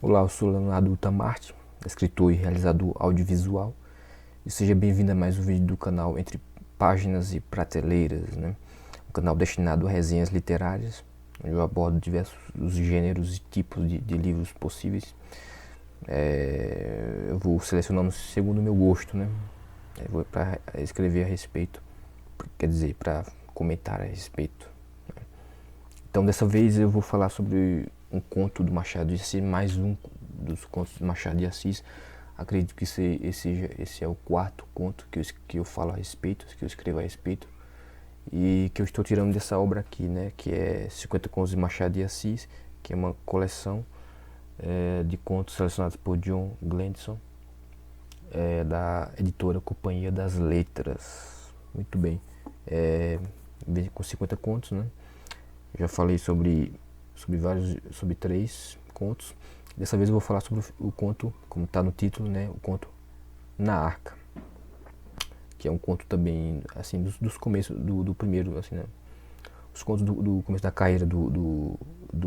Olá, eu sou Leonardo Tamarte, escritor e realizador audiovisual, e seja bem-vindo a mais um vídeo do canal Entre Páginas e Prateleiras, né? Um canal destinado a resenhas literárias, onde eu abordo diversos gêneros e tipos de livros possíveis. Eu vou selecionando segundo o meu gosto, né? Eu vou para escrever a respeito, quer dizer, para comentar a respeito. Então, dessa vez eu vou falar sobre um conto do Machado de Assis, mais um dos contos do Machado de Assis. Acredito que esse é o quarto conto que eu falo a respeito, que eu escrevo a respeito, e que eu estou tirando dessa obra aqui, né, que é 50 Contos de Machado de Assis, que é uma coleção de contos selecionados por John Gleadson, da editora Companhia das Letras. Muito bem. Vem com 50 contos, né? Já falei sobre três contos. Dessa vez eu vou falar sobre o conto, como está no título, né? O conto Na Arca, que é um conto também, assim, dos começos do primeiro, assim, né? Os contos do começo da carreira do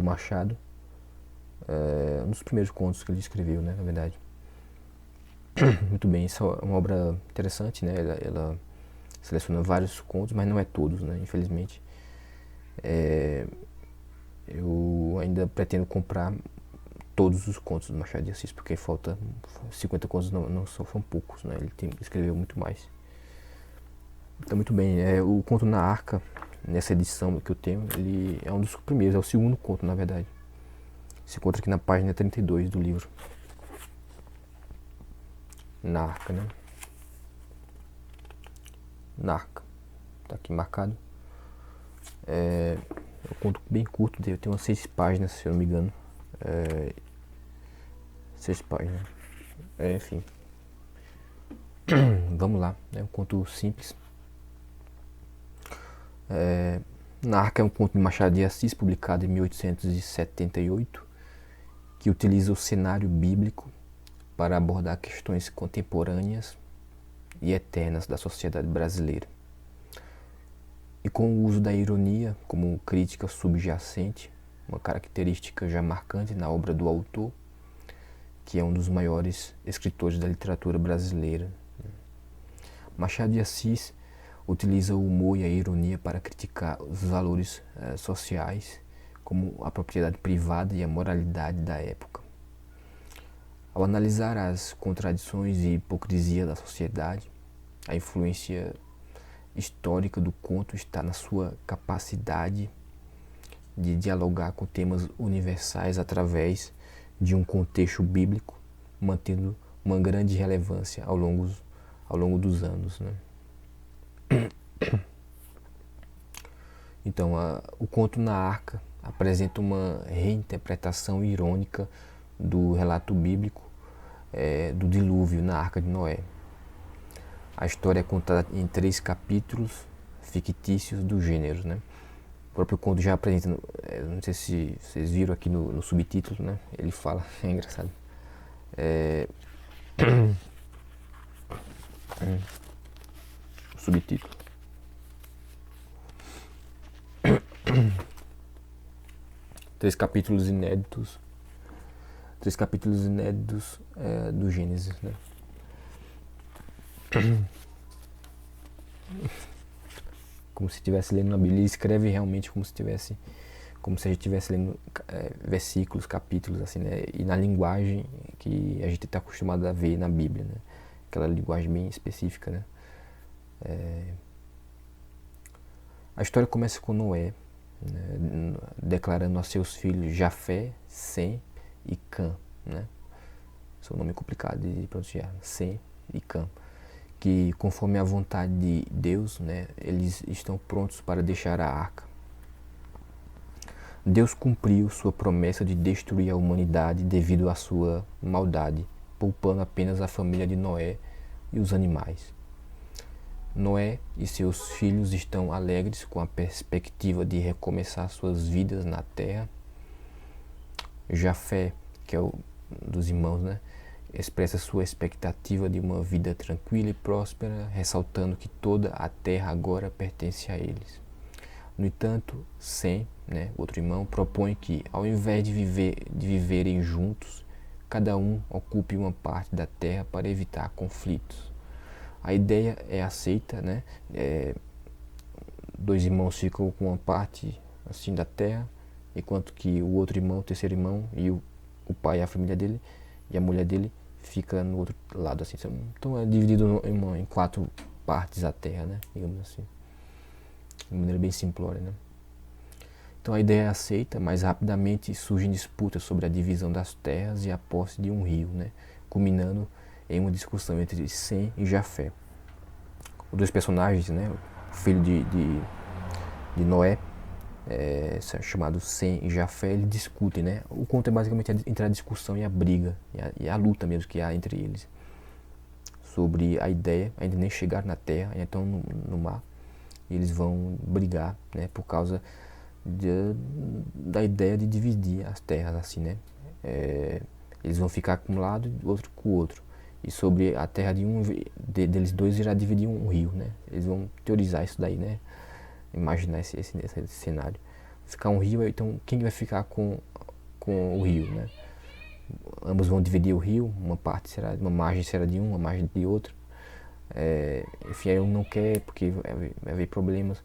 Machado. Um dos primeiros contos que ele escreveu, né? Na verdade. Muito bem, isso é uma obra interessante, né? Ela seleciona vários contos, mas não é todos, né? Infelizmente. Eu ainda pretendo comprar todos os contos do Machado de Assis, porque falta 50 contos, não são poucos, né? Escreveu muito mais. Então, muito bem, o conto Na Arca, nessa edição que eu tenho, ele é um dos primeiros, é o segundo conto, na verdade. Se encontra aqui na página 32 do livro. Na Arca, né? Na Arca. Tá aqui marcado. É um conto bem curto, tem umas 6 páginas, se eu não me engano. 6 páginas. Enfim. Vamos lá, é um conto simples. Na Arca é um conto de Machado de Assis, publicado em 1878, que utiliza o cenário bíblico para abordar questões contemporâneas e eternas da sociedade brasileira. E com o uso da ironia como crítica subjacente, uma característica já marcante na obra do autor, que é um dos maiores escritores da literatura brasileira. Machado de Assis utiliza o humor e a ironia para criticar os valores sociais, como a propriedade privada e a moralidade da época. Ao analisar as contradições e hipocrisia da sociedade, a influência histórica do conto está na sua capacidade de dialogar com temas universais através de um contexto bíblico, mantendo uma grande relevância ao longo dos anos, né? Então, o conto Na Arca apresenta uma reinterpretação irônica do relato bíblico do dilúvio na Arca de Noé. A história é contada em 3 capítulos fictícios do gênero, né? O próprio conto já apresenta, não sei se vocês viram aqui no subtítulo, né? Ele fala, é engraçado. Subtítulo. 3 capítulos inéditos. 3 capítulos inéditos do Gênesis, né? Como se estivesse lendo a Bíblia. Ele escreve realmente como se a gente estivesse lendo versículos, capítulos, assim, né? E na linguagem que a gente está acostumado a ver na Bíblia, né? Aquela linguagem bem específica, né? A história começa com Noé, né, declarando a seus filhos Jafé, Sem e Cã, né? Seu nome é complicado de pronunciar, Sem e Cã, que conforme a vontade de Deus, né, eles estão prontos para deixar a arca. Deus cumpriu sua promessa de destruir a humanidade devido à sua maldade, poupando apenas a família de Noé e os animais. Noé e seus filhos estão alegres com a perspectiva de recomeçar suas vidas na terra. Jafé, que é o dos irmãos, né, expressa sua expectativa de uma vida tranquila e próspera, ressaltando que toda a terra agora pertence a eles. No entanto, Sem, né, outro irmão, propõe que, ao invés de viverem juntos, cada um ocupe uma parte da terra para evitar conflitos. A ideia é aceita, né? Dois irmãos ficam com uma parte assim da terra, enquanto que o outro irmão, o terceiro irmão, e o pai e a família dele, e a mulher dele, fica no outro lado, assim. Então é dividido em 4 partes a terra, né? Digamos assim. De maneira bem simplória, né? Então a ideia é aceita, mas rapidamente surgem disputas sobre a divisão das terras e a posse de um rio, né? Culminando em uma discussão entre Sem e Jafé. Os dois personagens, né? O filho de Noé, chamado Sem e Jafé, eles discutem, né? O conto é basicamente entre a discussão e a briga, e a luta mesmo que há entre eles. Sobre a ideia, ainda nem chegar na terra, ainda estão no mar, e eles vão brigar, né? Por causa da ideia de dividir as terras, assim, né? Eles vão ficar com um lado e outro com o outro. E sobre a terra deles dois irá dividir um rio, né? Eles vão teorizar isso daí, né? Imaginar esse cenário. Ficar um rio, então quem vai ficar com o rio, né? Ambos vão dividir o rio, uma margem será de um, uma margem de outro. Enfim, aí um não quer porque vai haver problemas.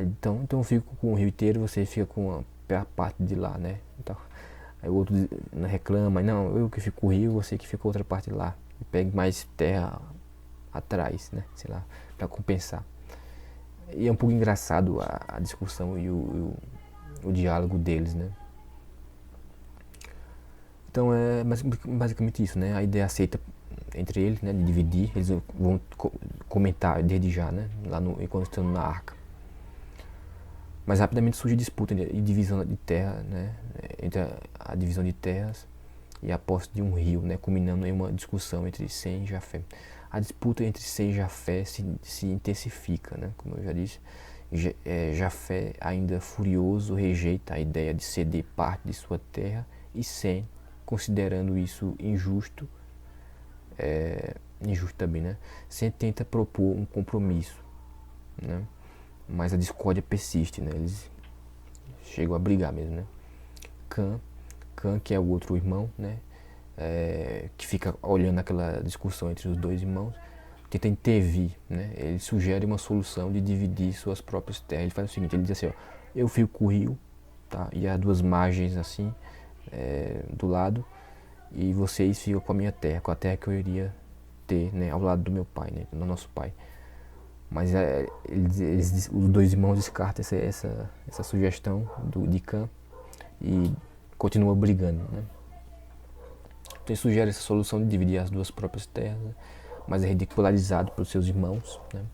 Então eu fico com o rio inteiro, você fica com a parte de lá, né? Então, aí o outro reclama, não, eu que fico com o rio, você que fica com outra parte lá. E pegue mais terra atrás, né? Sei lá, para compensar. E é um pouco engraçado a discussão e o diálogo deles, né? Então é basicamente isso, né? A ideia aceita entre eles, né? De dividir, eles vão comentar desde já, né? Lá enquanto estão na arca. Mas rapidamente surge disputa e divisão de terra, né? Entre a divisão de terras e a posse de um rio, né? Culminando em uma discussão entre Sem e Jafé. A disputa entre Sem e Jafé se intensifica, né? Como eu já disse, Jafé, ainda furioso, rejeita a ideia de ceder parte de sua terra, e Sem, considerando isso injusto, injusto também, né? Sem tenta propor um compromisso, né? Mas a discórdia persiste, né? Eles chegam a brigar mesmo, né? Cã, que é o outro irmão, né? Que fica olhando aquela discussão entre os dois irmãos, tenta intervir, né? Ele sugere uma solução de dividir suas próprias terras. Ele faz o seguinte, ele diz assim, ó, eu fico com o rio, tá? E as duas margens assim, do lado, e vocês ficam com a minha terra, com a terra que eu iria ter, né? Ao lado do meu pai, né? Do nosso pai. Mas os dois irmãos descartam essa sugestão de Cã e continuam brigando, né? Então ele sugere essa solução de dividir as duas próprias terras, né? Mas é ridicularizado pelos seus irmãos, né?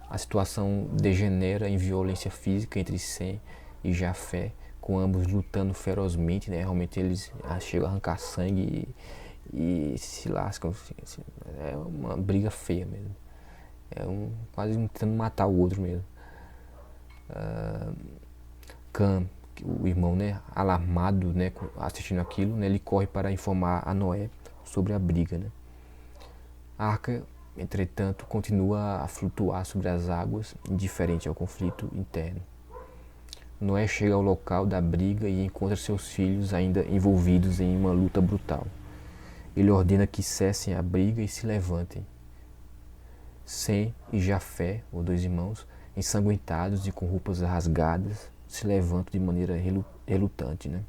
A situação degenera em violência física entre Sem e Jafé, com ambos lutando ferozmente, né? Realmente eles chegam a arrancar sangue e se lascam. É uma briga feia mesmo. Quase um tentando matar o outro mesmo. Cã, o irmão, né, alarmado, né, assistindo aquilo, né, ele corre para informar a Noé sobre a briga, né. A arca, entretanto, continua a flutuar sobre as águas, indiferente ao conflito interno. Noé chega ao local da briga e encontra seus filhos ainda envolvidos em uma luta brutal. Ele ordena que cessem a briga e se levantem. Sem e Jafé, os dois irmãos, ensanguentados e com roupas rasgadas, se levantam de maneira relutante, né?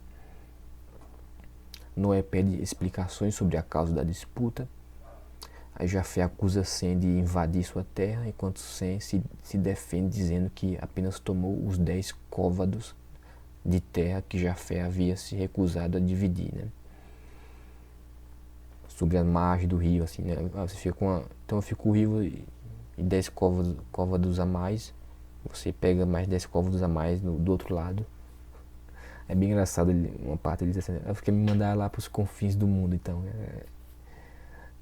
Noé pede explicações sobre a causa da disputa. Aí Jafé acusa Sem de invadir sua terra, enquanto Sem se defende dizendo que apenas tomou os 10 côvados de terra que Jafé havia se recusado a dividir, né? Sobre a margem do rio, assim, né? Você fica então eu fico o rio e 10 côvados a mais, você pega mais 10 côvados a mais do outro lado. É bem engraçado, uma parte ele diz assim, eu fiquei me mandar lá para os confins do mundo, então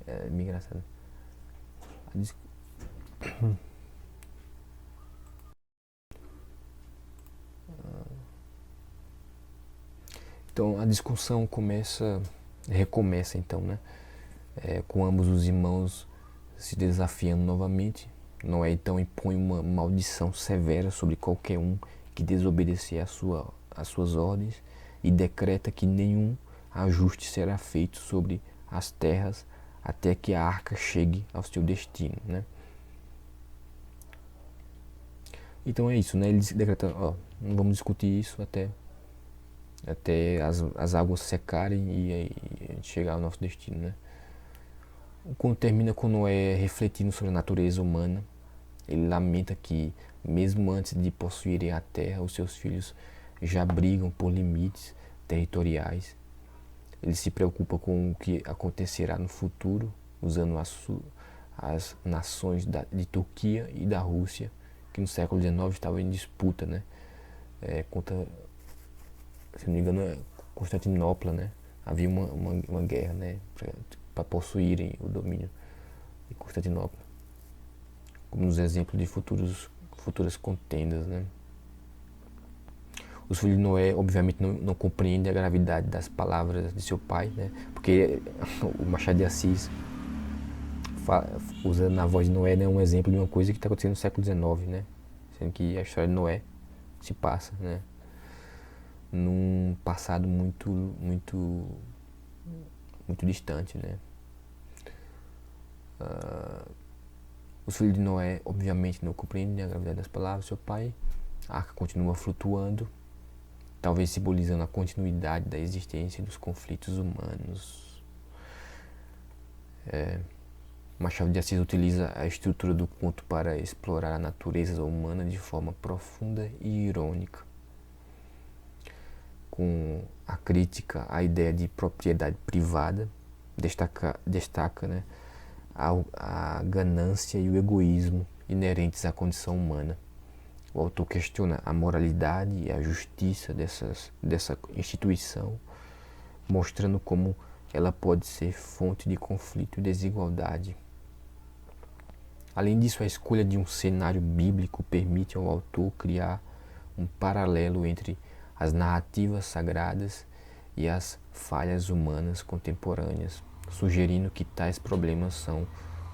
é bem engraçado. Então a discussão recomeça então, né? Com ambos os irmãos se desafiando novamente. Noé então impõe uma maldição severa sobre qualquer um que desobedecer às suas ordens e decreta que nenhum ajuste será feito sobre as terras até que a arca chegue ao seu destino, né? Então é isso, né? Ele decreta, ó, não vamos discutir isso até as águas secarem e a gente chegar ao nosso destino, né? Quando termina com Noé refletindo sobre a natureza humana, ele lamenta que, mesmo antes de possuírem a terra, os seus filhos já brigam por limites territoriais. Ele se preocupa com o que acontecerá no futuro, usando as nações de Turquia e da Rússia, que no século XIX estavam em disputa, né? Contra, se não me engano, Constantinopla, né? Havia uma guerra, né? Para possuírem o domínio de Constantinopla, como nos exemplos de futuras contendas, né? Os filhos de Noé, obviamente, não compreendem a gravidade das palavras de seu pai, né? Porque o Machado de Assis, usando na voz de Noé, né, um exemplo de uma coisa que está acontecendo no século XIX, né? Sendo que a história de Noé se passa, né, num passado muito distante, né? Os filhos de Noé, obviamente, não compreendem a gravidade das palavras do seu pai. A arca continua flutuando, talvez simbolizando a continuidade da existência dos conflitos humanos. Machado de Assis utiliza a estrutura do conto para explorar a natureza humana de forma profunda e irônica, com a crítica à ideia de propriedade privada, destaca, né, a ganância e o egoísmo inerentes à condição humana. O autor questiona a moralidade e a justiça dessa instituição, mostrando como ela pode ser fonte de conflito e desigualdade. Além disso, a escolha de um cenário bíblico permite ao autor criar um paralelo entre as narrativas sagradas e as falhas humanas contemporâneas, sugerindo que tais problemas são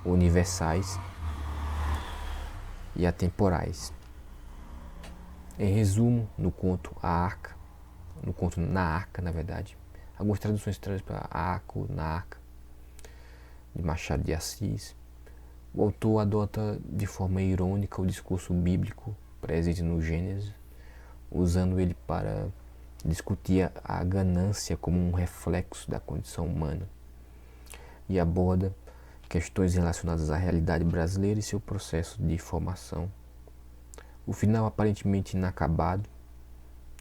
universais e atemporais. Em resumo, no conto Na Arca, na verdade, algumas traduções trazem para Arco, Na Arca, de Machado de Assis, o autor adota de forma irônica o discurso bíblico presente no Gênesis, usando ele para discutir a ganância como um reflexo da condição humana, e aborda questões relacionadas à realidade brasileira e seu processo de formação. O final aparentemente inacabado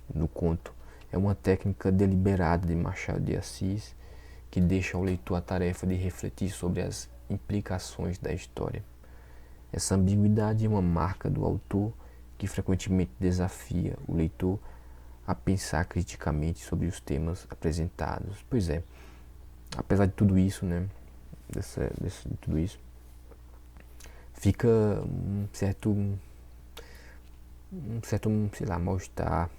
do conto é uma técnica deliberada de Machado de Assis que deixa ao leitor a tarefa de refletir sobre as implicações da história. Essa ambiguidade é uma marca do autor que frequentemente desafia o leitor a pensar criticamente sobre os temas apresentados. Pois é, apesar de tudo isso, né, de tudo isso, fica um certo, sei lá, mal-estar.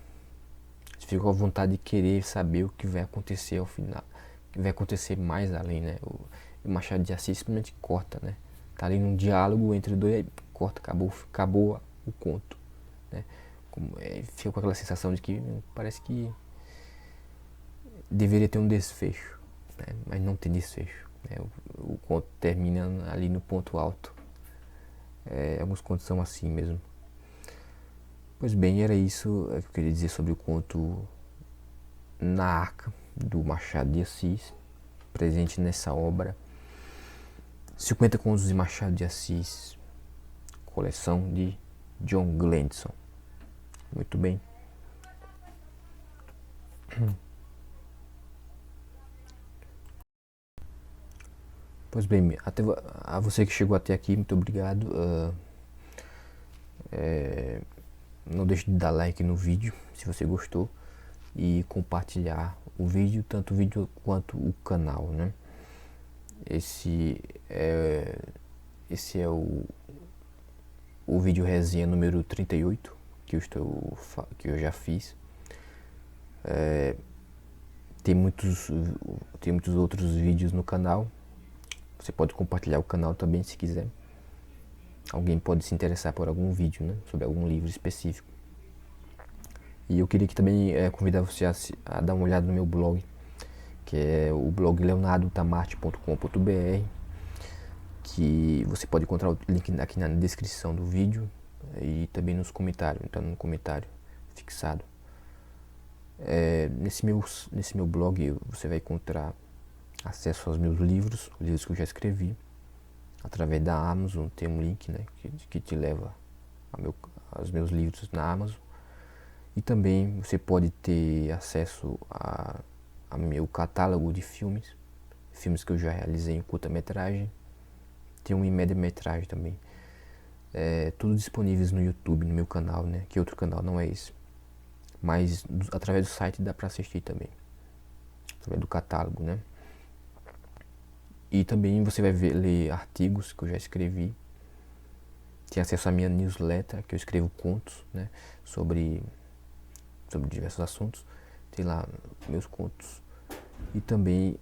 Você fica com a vontade de querer saber o que vai acontecer ao final, o que vai acontecer mais além, né? O Machado de Assis simplesmente corta, né? Tá ali num diálogo entre dois, aí corta, acabou o conto, né? Fica com aquela sensação de que parece que deveria ter um desfecho, né? Mas não tem desfecho, né? O conto termina ali no ponto alto. Alguns contos são assim mesmo. Pois bem, era isso que eu queria dizer sobre o conto Na Arca, do Machado de Assis, presente nessa obra 50 Contos de Machado de Assis, coleção de John Gleadson. Muito bem. Pois bem, a você que chegou até aqui, muito obrigado. Não deixe de dar like no vídeo, se você gostou, e compartilhar o vídeo, tanto o vídeo quanto o canal, né? Esse é o vídeo resenha número 38 que eu já fiz. Tem muitos outros vídeos no canal. Você pode compartilhar o canal também se quiser. Alguém pode se interessar por algum vídeo, né, sobre algum livro específico. E eu queria que também convidar você a dar uma olhada no meu blog, que é o blog leonardotamarte.com.br, que você pode encontrar o link aqui na descrição do vídeo e também nos comentários, então no comentário fixado. Nesse meu blog você vai encontrar acesso aos meus livros, os livros que eu já escrevi, através da Amazon. Tem um link, né, que te leva aos meus livros na Amazon. E também você pode ter acesso a meu catálogo de filmes que eu já realizei em curta-metragem. Tem um em média-metragem também. Tudo disponíveis no YouTube, no meu canal, né? Que outro canal não é esse. Mas através do site dá pra assistir também. Através do catálogo, né? E também você vai ler artigos que eu já escrevi. Tem acesso à minha newsletter, que eu escrevo contos, né? Sobre diversos assuntos. Tem lá meus contos. E também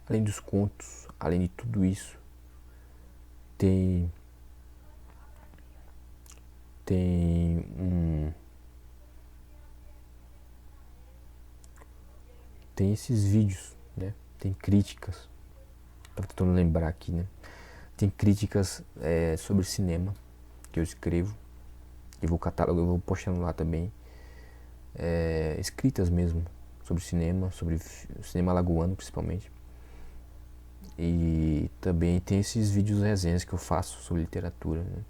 além dos contos, além de tudo isso, tem esses vídeos, né? Tem críticas, tô tentando lembrar aqui, né? Tem críticas sobre cinema que eu escrevo, eu vou postando lá também, escritas mesmo sobre cinema alagoano principalmente. E também tem esses vídeos resenhas que eu faço sobre literatura, né?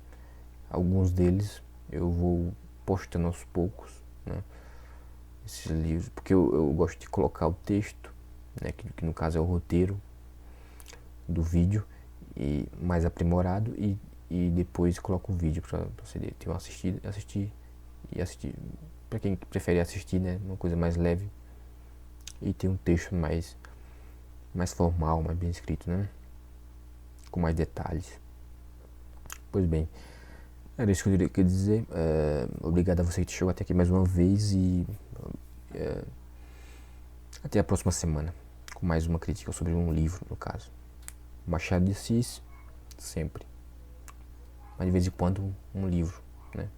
Alguns deles eu vou postando aos poucos, né? Esses livros, porque eu gosto de colocar o texto, né? Que no caso é o roteiro do vídeo, e mais aprimorado, e depois coloco o vídeo para você ter uma assistir. Para quem prefere assistir, né? Uma coisa mais leve, e tem um texto mais formal, mais bem escrito, né? Com mais detalhes. Pois bem, era isso que eu queria dizer. Obrigado a você que chegou até aqui mais uma vez, e até a próxima semana com mais uma crítica sobre um livro, no caso. Machado de Assis, sempre. Mas de vez em quando um livro, né?